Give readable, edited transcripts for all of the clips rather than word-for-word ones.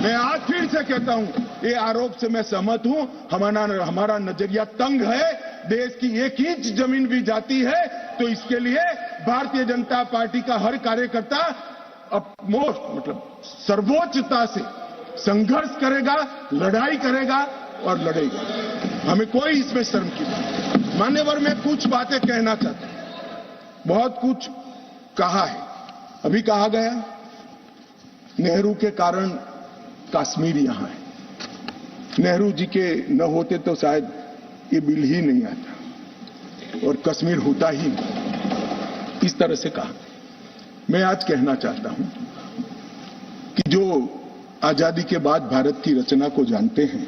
मैं आज फिर से कहता हूं, ये आरोप से मैं सहमत हूं। हमारा नजरिया तंग है। देश की एक इंच जमीन भी जाती है तो इसके लिए भारतीय जनता पार्टी का हर कार्यकर्ता सर्वोच्चता से संघर्ष करेगा, लड़ाई करेगा और लड़ेगा। हमें कोई इसमें शर्म की बात नहीं। मान्यवर, मैं कुछ बातें कहना चाहता हूं। बहुत कुछ कहा है। अभी कहा गया नेहरू के कारण कश्मीर यहां है। नेहरू जी के न होते तो शायद ये बिल ही नहीं आता और कश्मीर होता ही नहीं। इस तरह से कहा। मैं आज कहना चाहता हूं कि जो आजादी के बाद भारत की रचना को जानते हैं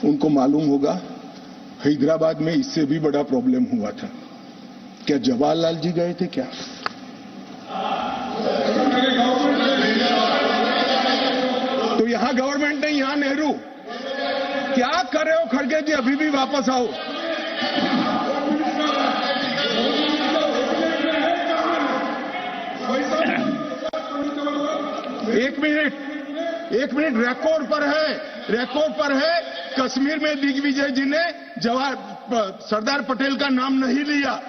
उनको मालूम होगा हैदराबाद में इससे भी बड़ा प्रॉब्लम हुआ था। क्या जवाहरलाल जी गए थे क्या? तो यहां गवर्नमेंट नहीं, यहां नेहरू। क्या कर रहे हो खड़गे जी? अभी भी वापस आओ। एक मिनट रिकॉर्ड पर है। कश्मीर में दिग्विजय जी ने सरदार पटेल का नाम नहीं लिया।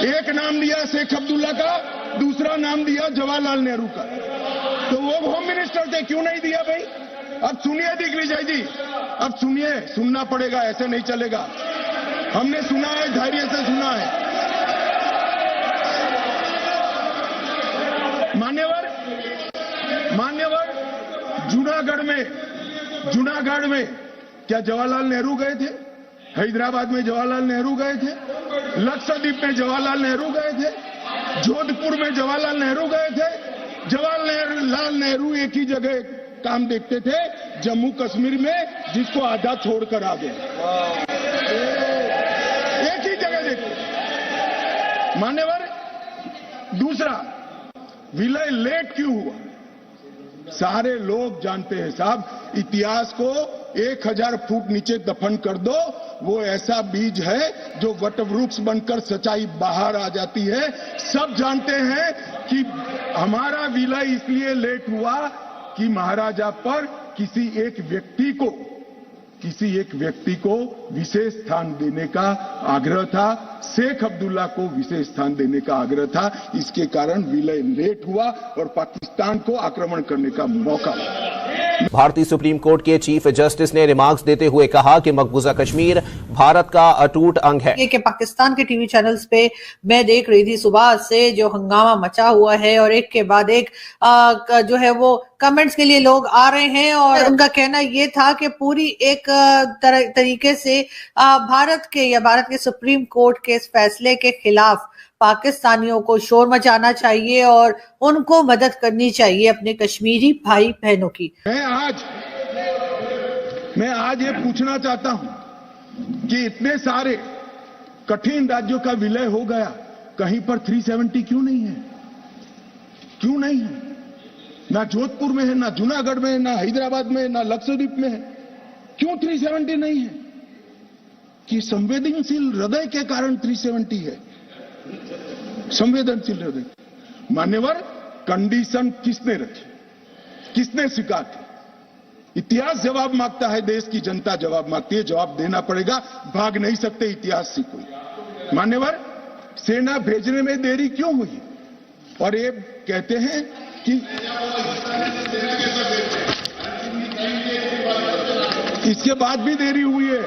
एक नाम लिया शेख अब्दुल्ला का, दूसरा नाम दिया जवाहरलाल नेहरू का। तो वो होम मिनिस्टर थे, क्यों नहीं दिया भाई? अब सुनिए दिग्विजय जी, अब सुनिए, सुनना पड़ेगा, ऐसे नहीं चलेगा। हमने सुना है, धैर्य से सुना है। मान्यवर, जूनागढ़ में क्या जवाहरलाल नेहरू गए थे? हैदराबाद में जवाहरलाल नेहरू गए थे? लक्षद्वीप में जवाहरलाल नेहरू गए थे? जोधपुर में जवाहरलाल नेहरू गए थे? जवाहरलाल नेहरू एक ही जगह काम देखते थे, जम्मू कश्मीर में, जिसको आधा छोड़कर आ गए। एक ही जगह देखते। मान्यवर, दूसरा, विलय लेट क्यों हुआ? सारे लोग जानते हैं साहब, इतिहास को 1000 फुट नीचे दफन कर दो, वो ऐसा बीज है जो वटवृक्ष बनकर सच्चाई बाहर आ जाती है। सब जानते हैं कि हमारा विलय इसलिए लेट हुआ कि महाराजा पर किसी एक व्यक्ति को विशेष स्थान देने का आग्रह था। शेख अब्दुल्ला को विशेष स्थान देने का आग्रह था। इसके कारण विलय लेट हुआ और पाकिस्तान को आक्रमण करने का मौका मिला। भारतीय सुप्रीम कोर्ट के चीफ जस्टिस ने रिमार्क्स देते हुए कहा कि मकबूजा कश्मीर भारत का अटूट अंग है। ये कि पाकिस्तान के टीवी चैनल्स पे मैं देख रही थी सुबह से जो हंगामा मचा हुआ है और एक के बाद एक जो है वो कमेंट्स के लिए लोग आ रहे हैं और उनका कहना ये था कि पूरी एक तरीके से भारत के सुप्रीम कोर्ट के इस फैसले के खिलाफ पाकिस्तानियों को शोर मचाना चाहिए और उनको मदद करनी चाहिए अपने कश्मीरी भाई बहनों की। मैं आज ये पूछना चाहता हूं कि इतने सारे कठिन राज्यों का विलय हो गया, कहीं पर 370 क्यों नहीं है? क्यों नहीं है? ना जोधपुर में है, ना जूनागढ़ में है, ना हैदराबाद में है, ना लक्षद्वीप में है। क्यों 370 नहीं है? कि संवेदनशील हृदय के कारण 370 है। संवेदनशील हृदय। मान्यवर, कंडीशन किसने रखी? किसने स्वीकार की? इतिहास जवाब मांगता है, देश की जनता जवाब मांगती है, जवाब देना पड़ेगा। भाग नहीं सकते इतिहास से कोई। मान्यवर, सेना भेजने में देरी क्यों हुई? और ये कहते हैं कि इसके बाद भी देरी हुई है।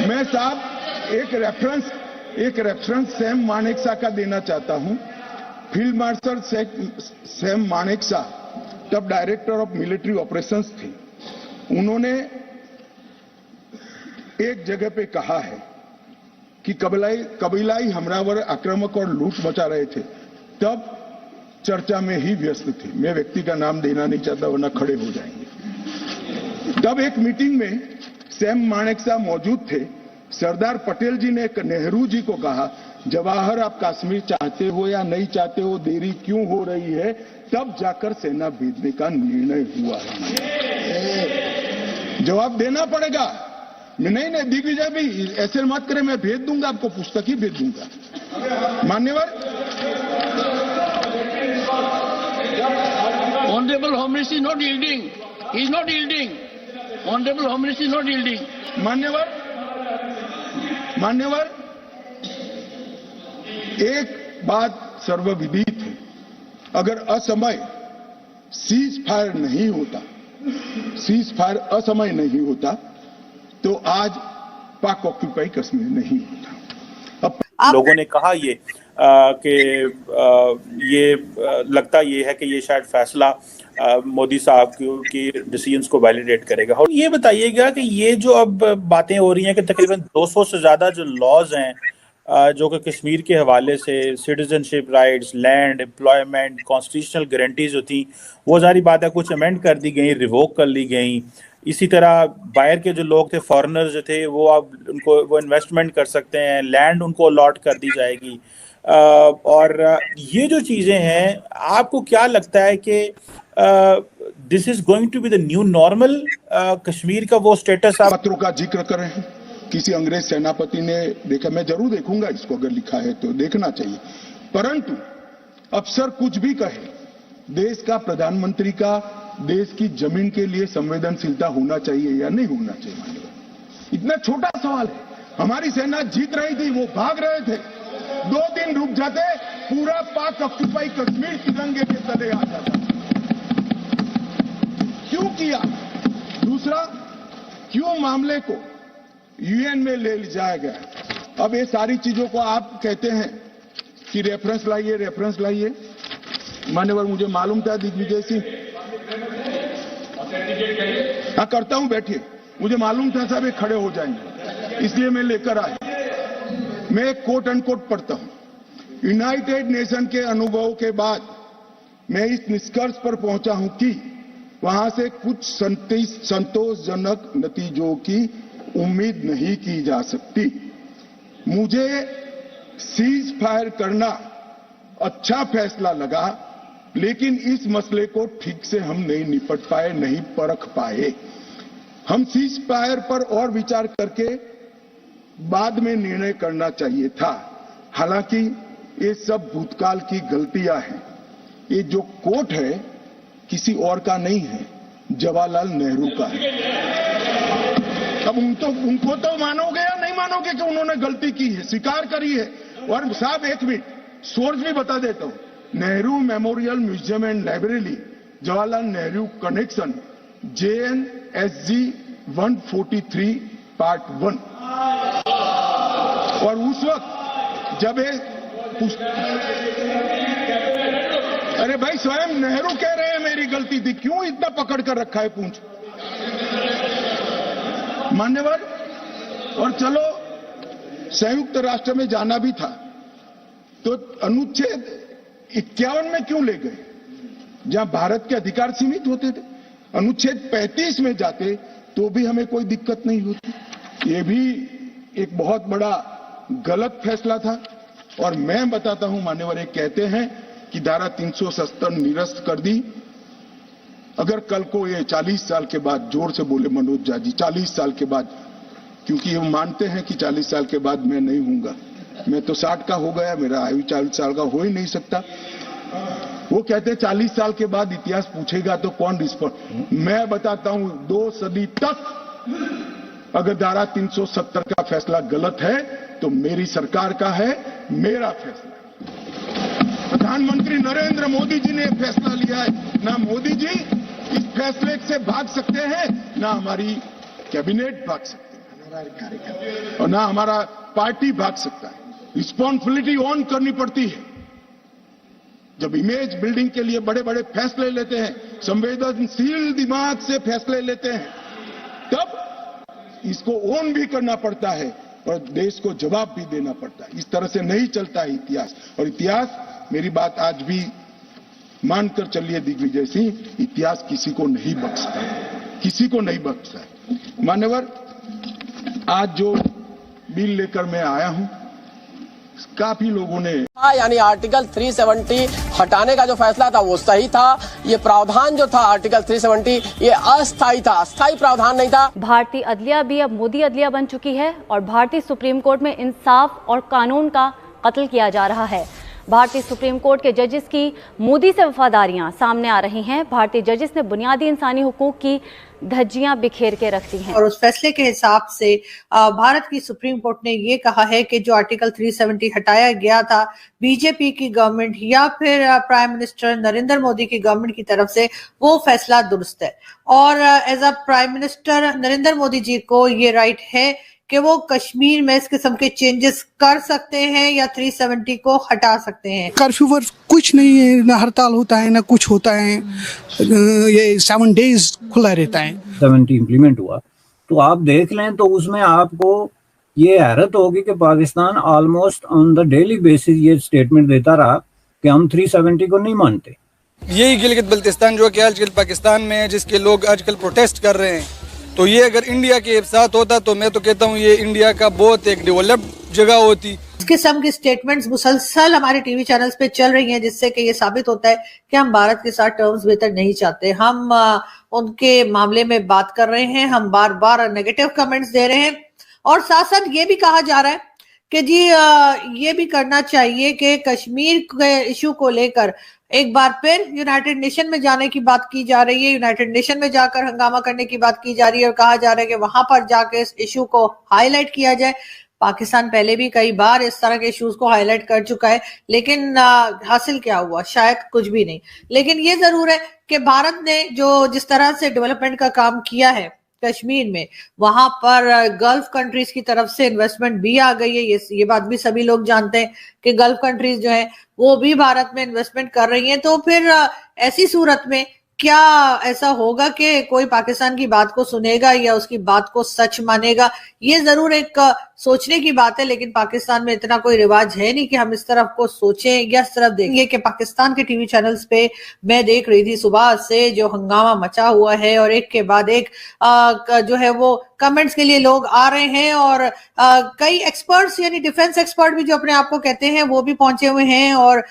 मैं साहब एक रेफरेंस सैम मानेकशॉ का देना चाहता हूं। फील्ड मार्शल सैम मानेकशॉ तब डायरेक्टर ऑफ मिलिट्री ऑपरेशंस थे। उन्होंने एक जगह पे कहा है कि कबीलाई हमलावर आक्रामक और लूट मचा रहे थे, तब चर्चा में ही व्यस्त थे। मैं व्यक्ति का नाम देना नहीं चाहता वरना खड़े हो जाएंगे। तब एक मीटिंग में सैम मानेकशॉ मौजूद थे। सरदार पटेल जी ने नेहरू जी को कहा, जवाहर आप कश्मीर चाहते हो या नहीं चाहते हो, देरी क्यों हो रही है? तब जाकर सेना भेजने का निर्णय हुआ है। जवाब देना पड़ेगा। नहीं दिग्विजय भी ऐसे मत करें, मैं भेज दूंगा आपको, पुस्तक ही भेज दूंगा। मान्यवर, Honorable Home Minister is not yielding. He is not yielding. Honorable Home Minister is not yielding. मान्यवर, एक बात सर्वविदित है, अगर असमय सीज फायर नहीं होता तो आज पाक ऑक्यूपाई कश्मीर नहीं होता। लोगों ने कहा कि ये लगता ये है कि ये शायद फैसला मोदी साहब की डिसीजंस को वैलिडेट करेगा। और ये बताइएगा कि ये जो अब बातें हो रही हैं कि तकरीबन 200 से ज़्यादा जो लॉज हैं जो कि कश्मीर के हवाले से citizenship rights, land, employment, constitutional guarantees जो थी वो जारी बात है कुछ अमेंड कर दी गई, रिवोक कर ली गई। इसी तरह बाहर के जो लोग थे, फॉरेनर्स जो थे, वो अब उनको वो इन्वेस्टमेंट कर सकते हैं, लैंड उनको अलॉट कर दी जाएगी। और ये जो चीज़ें हैं, आपको क्या लगता है कि this is going to be the new normal? Kashmir का वो स्टेटस आप पत्रों का जिक्र कर रहे हैं, किसी अंग्रेज सेनापति ने देखा, मैं जरूर देखूंगा इसको, अगर लिखा है तो देखना चाहिए। परंतु अफसर कुछ भी कहे, देश का प्रधानमंत्री का देश की जमीन के लिए संवेदनशीलता होना चाहिए या नहीं होना चाहिए? इतना छोटा सवाल है। हमारी सेना जीत रही थी, वो भाग रहे थे, 2 दिन रुक जाते, पूरा पाक ऑक्यूपाई कश्मीर तिरंगे के तले आ जाता। क्यों किया? दूसरा, क्यों मामले को यूएन में ले जाया गया? अब ये सारी चीजों को आप कहते हैं कि रेफरेंस लाइए। मान्यवर, मुझे मालूम था दिग्विजय सिंह, हाँ करता हूं, बैठिए, मुझे मालूम था साहब ये खड़े हो जाएंगे, इसलिए मैं लेकर आया। मैं एक कोट अनकोट पढ़ता हूं। यूनाइटेड नेशन के अनुभव के बाद मैं इस निष्कर्ष पर पहुंचा हूं कि वहां से कुछ संतोषजनक नतीजों की उम्मीद नहीं की जा सकती। मुझे सीज फायर करना अच्छा फैसला लगा, लेकिन इस मसले को ठीक से हम नहीं निपट पाए, नहीं परख पाए। हम सीज फायर पर और विचार करके बाद में निर्णय करना चाहिए था। हालांकि ये सब भूतकाल की गलतियां हैं। ये जो कोट है किसी और का नहीं है, जवाहरलाल नेहरू का है। अब उनको तो मानोगे या नहीं मानोगे कि उन्होंने गलती की है, स्वीकार करी है। और साहब एक मिनट सोर्स भी बता देता हूं, Nehru memorial museum and library, Jawaharlal Nehru connection, JNSG 143 part 1। और उस वक्त जब अरे भाई, स्वयं नेहरू कह रहे हैं मेरी गलती थी, क्यों इतना पकड़ कर रखा है पूंछ? मान्यवर, और चलो संयुक्त राष्ट्र में जाना भी था तो अनुच्छेद 51 में क्यों ले गए, जहां भारत के अधिकार सीमित होते थे? अनुच्छेद 35 में जाते तो भी हमें कोई दिक्कत नहीं होती। ये भी एक बहुत बड़ा गलत फैसला था। और मैं बताता हूं मान्यवर, एक कहते हैं कि धारा 370 निरस्त कर दी। अगर कल को ये 40 साल के बाद, जोर से बोले मनोज झा जी, 40 साल के बाद, क्योंकि हम मानते हैं कि 40 साल के बाद मैं नहीं हूंगा, मैं तो 60 का हो गया, मेरा आयु 40 साल का हो ही नहीं सकता। वो कहते हैं 40 साल के बाद इतिहास पूछेगा तो कौन रिस्पॉन्ड? मैं बताता हूं, 2 सदी तक अगर धारा 370 का फैसला गलत है तो मेरी सरकार का है, मेरा फैसला। प्रधानमंत्री नरेंद्र मोदी जी ने फैसला लिया है। ना मोदी जी इस फैसले से भाग सकते हैं, ना हमारी कैबिनेट भाग सकते हैं, और ना हमारा पार्टी भाग सकता है। रिस्पॉन्सिबिलिटी ऑन करनी पड़ती है। जब इमेज बिल्डिंग के लिए बड़े बड़े फैसले लेते हैं, संवेदनशील दिमाग से फैसले लेते हैं, तब इसको ऑन भी करना पड़ता है और देश को जवाब भी देना पड़ता है। इस तरह से नहीं चलता है इतिहास। और इतिहास, मेरी बात आज भी मानकर चलिए दिग्विजय सिंह, इतिहास किसी को नहीं बख्शता है, किसी को नहीं बख्शता है। मान्यवर, आज जो बिल लेकर मैं आया हूं, काफी लोगों ने यानी आर्टिकल 370 हटाने का जो फैसला था वो सही था। ये प्रावधान जो था आर्टिकल 370 ये अस्थायी था, अस्थायी प्रावधान नहीं था। भारतीय अदलिया भी अब मोदी अदलिया बन चुकी है और भारतीय सुप्रीम कोर्ट में इंसाफ और कानून का कत्ल किया जा रहा है। भारतीय सुप्रीम कोर्ट के जजेस की मोदी से वफादारियां सामने आ रही हैं। भारतीय जजेस ने बुनियादी इंसानी हुकूक की धज्जियां बिखेर के रख दी हैं। और उस फैसले के हिसाब से भारत की सुप्रीम कोर्ट ने ये कहा है कि जो आर्टिकल 370 हटाया गया था बीजेपी की गवर्नमेंट या फिर प्राइम मिनिस्टर नरेंद्र मोदी की गवर्नमेंट की तरफ से, वो फैसला दुरुस्त है। और as a prime minister Narendra Modi ji को ये राइट है कि वो कश्मीर में इस किस्म के चेंजेस कर सकते हैं या 370 को हटा सकते हैं। कर्फ्यू पर कुछ नहीं है, ना हड़ताल होता है ना कुछ होता है, ये 7 डेज खुला रहता है। 70 इम्प्लीमेंट हुआ तो आप देख लें तो उसमें आपको ये हैरत होगी कि Pakistan almost on the daily basis ये स्टेटमेंट देता रहा कि हम 370 को नहीं मानते। यही गिलगित बल्तिस्तान जो कि आजकल पाकिस्तान में है, जिसके लोग आजकल प्रोटेस्ट कर रहे हैं, तो ये अगर इंडिया के साथ होता तो मैं तो कहता हूँ ये इंडिया का बहुत एक डेवलप्ड जगह होती। इस किस्म की स्टेटमेंट्स मुसलसल हमारे टीवी चैनल्स पे चल रही हैं, जिससे कि ये साबित होता है कि हम भारत के साथ टर्म्स बेहतर नहीं चाहते। हम उनके मामले में बात कर रहे हैं, हम बार बार नेगेटिव कमेंट्स दे रहे हैं और साथ साथ ये भी कहा जा रहा है कि जी ये भी करना चाहिए कि कश्मीर के इशू को लेकर एक बार फिर यूनाइटेड नेशन में जाने की बात की जा रही है, यूनाइटेड नेशन में जाकर हंगामा करने की बात की जा रही है और कहा जा रहा है कि वहां पर जाके इस इशू को हाईलाइट किया जाए। पाकिस्तान पहले भी कई बार इस तरह के इश्यूज को हाईलाइट कर चुका है, लेकिन हासिल क्या हुआ? शायद कुछ भी नहीं। लेकिन ये जरूर है कि भारत ने जो जिस तरह से डेवलपमेंट का काम किया है कश्मीर में, वहां पर गल्फ कंट्रीज की तरफ से इन्वेस्टमेंट भी आ गई है। ये बात भी सभी लोग जानते हैं कि गल्फ कंट्रीज जो है वो भी भारत में इन्वेस्टमेंट कर रही हैं। तो फिर ऐसी सूरत में क्या ऐसा होगा कि कोई पाकिस्तान की बात को सुनेगा या उसकी बात को सच मानेगा? ये जरूर एक सोचने की बात है, लेकिन पाकिस्तान में इतना कोई रिवाज है नहीं कि हम इस तरफ को सोचें या इस तरफ देखें। कि पाकिस्तान के टीवी चैनल्स पे मैं देख रही थी सुबह से जो हंगामा मचा हुआ है और एक के बाद एक जो है वो कमेंट्स के लिए लोग आ रहे हैं और कई एक्सपर्ट्स यानी डिफेंस एक्सपर्ट भी जो अपने आप को कहते हैं वो भी पहुंचे हुए हैं और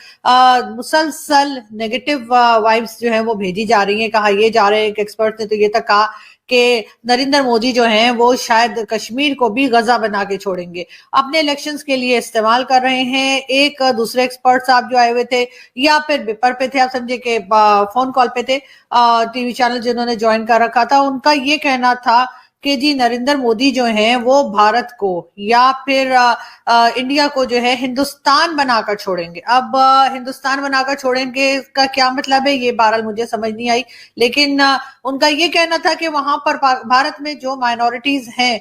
मुसलसल नेगेटिव वाइब्स जो है वो भेजी जा रही हैं। कहा ये जा रहे हैं, एक एक्सपर्ट ने तो ये तक कहा कि नरेंद्र मोदी जो हैं वो शायद कश्मीर को भी गजा बना के छोड़ेंगे, अपने इलेक्शंस के लिए इस्तेमाल कर रहे हैं। एक दूसरे एक्सपर्ट साहब जो आए हुए थे या फिर पेपर पे थे, आप समझे कि फोन कॉल पे थे, टीवी चैनल जिन्होंने ज्वाइन कर रखा था, उनका ये कहना था कि जी नरेंद्र मोदी जो हैं वो भारत को या फिर इंडिया को जो है हिंदुस्तान बनाकर छोड़ेंगे। अब हिंदुस्तान बनाकर छोड़ेंगे का क्या मतलब है ये बहरहाल मुझे समझ नहीं आई, लेकिन उनका ये कहना था कि वहां पर भारत में जो माइनॉरिटीज हैं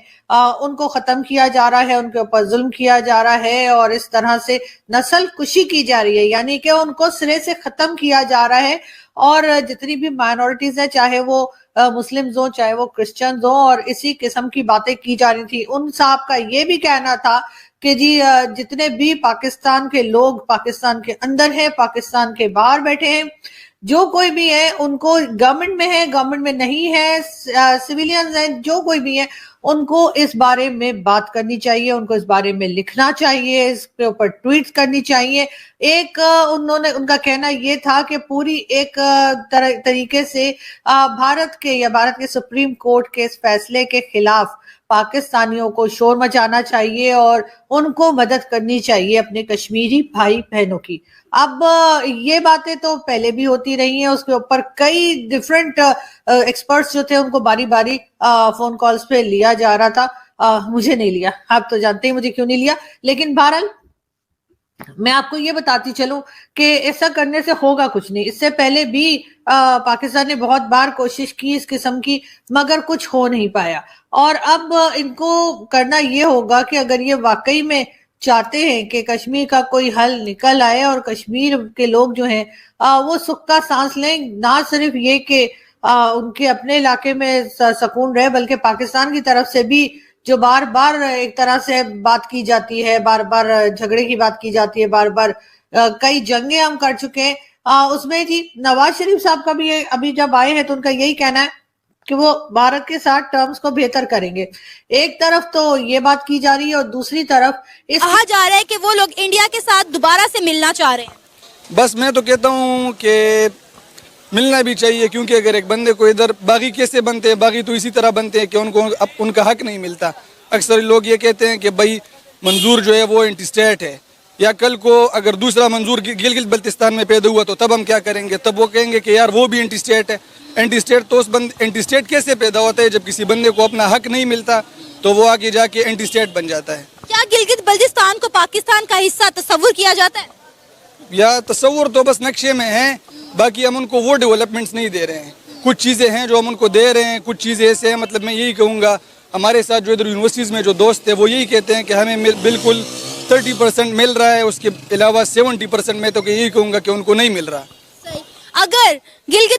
उनको खत्म किया जा रहा है, उनके ऊपर जुल्म किया जा रहा है और इस तरह से नस्ल कुशी की जा रही है, यानी कि उनको सिरे से खत्म किया जा रहा है। और जितनी भी माइनॉरिटीज है, चाहे वो मुस्लिम्स हो चाहे वो क्रिश्चियंस हो, और इसी किस्म की बातें की जा रही थी। उन साहब का ये भी कहना था कि जी जितने भी पाकिस्तान के लोग पाकिस्तान के अंदर है, पाकिस्तान के बाहर बैठे हैं, जो कोई भी है, उनको गवर्नमेंट में है, गवर्नमेंट में नहीं है, सिविलियंस हैं, जो कोई भी है, उनको इस बारे में बात करनी चाहिए, उनको इस बारे में लिखना चाहिए, इसके ऊपर ट्वीट्स करनी चाहिए। एक उनका कहना ये था कि पूरी एक तरीके से भारत के सुप्रीम कोर्ट के इस फैसले के खिलाफ पाकिस्तानियों को शोर मचाना चाहिए और उनको मदद करनी चाहिए अपने कश्मीरी भाई बहनों की। अब ये बातें तो पहले भी होती रही हैं, उसके ऊपर कई डिफरेंट एक्सपर्ट्स जो थे उनको बारी बारी फोन कॉल्स पे लिया जा रहा था। मुझे नहीं लिया, आप तो जानते ही मुझे क्यों नहीं लिया, लेकिन बहरहाल मैं आपको ये बताती चलूं कि ऐसा करने से होगा कुछ नहीं। इससे पहले भी पाकिस्तान ने बहुत बार कोशिश की इस किस्म की, मगर कुछ हो नहीं पाया। और अब इनको करना ये होगा कि अगर ये वाकई में चाहते हैं कि कश्मीर का कोई हल निकल आए और कश्मीर के लोग जो हैं वो सुख का सांस लें, ना सिर्फ ये कि उनके अपने इलाके में सुकून रहे, बल्कि पाकिस्तान की तरफ से भी जो बार बार एक तरह से बात की जाती है, बार बार झगड़े की बात की जाती है, बार बार कई जंगें हम कर चुके हैं। उसमें जी नवाज शरीफ साहब का भी अभी जब आए हैं तो उनका यही कहना है कि वो भारत के साथ टर्म्स को बेहतर करेंगे। एक तरफ तो ये बात की जा रही है और दूसरी तरफ कहा जा रहा है कि वो लोग इंडिया के साथ दोबारा से मिलना चाह रहे हैं। बस मैं तो कहता हूँ कि मिलना भी चाहिए, क्योंकि अगर एक बंदे को इधर बागी कैसे बनते हैं, बागी तो इसी तरह बनते हैं कि उनको अब उनका हक नहीं मिलता। अक्सर लोग ये कहते हैं कि भाई मंजूर जो है वो एंटी स्टेट है, या कल को अगर दूसरा मंजूर गिलगित बल्तिस्तान में पैदा हुआ तो तब हम क्या करेंगे? तब वो कहेंगे कि यार वो भी एंटी स्टेट है। एंटी स्टेट तो एंटी स्टेट कैसे पैदा होता है? जब किसी बंदे को अपना हक नहीं मिलता तो वो आगे जाके एंटी स्टेट बन जाता है। क्या गिलगित बल्तिस्तान को पाकिस्तान का हिस्सा तस्वुर किया जाता है? या तस्वुर तो बस नक्शे में है, बाकी हम उनको वो डेवलपमेंट्स नहीं दे रहे हैं। कुछ चीज़ें हैं जो हम उनको दे रहे हैं, कुछ चीज़ें ऐसे हैं, मतलब मैं यही कहूँगा, हमारे साथ जो इधर यूनिवर्सिटीज़ में जो दोस्त है वो यही कहते हैं कि हमें बिल्कुल 30% मिल रहा है, उसके अलावा 70% में तो यही कहूँगा कि उनको नहीं मिल रहा। अगर गिलगित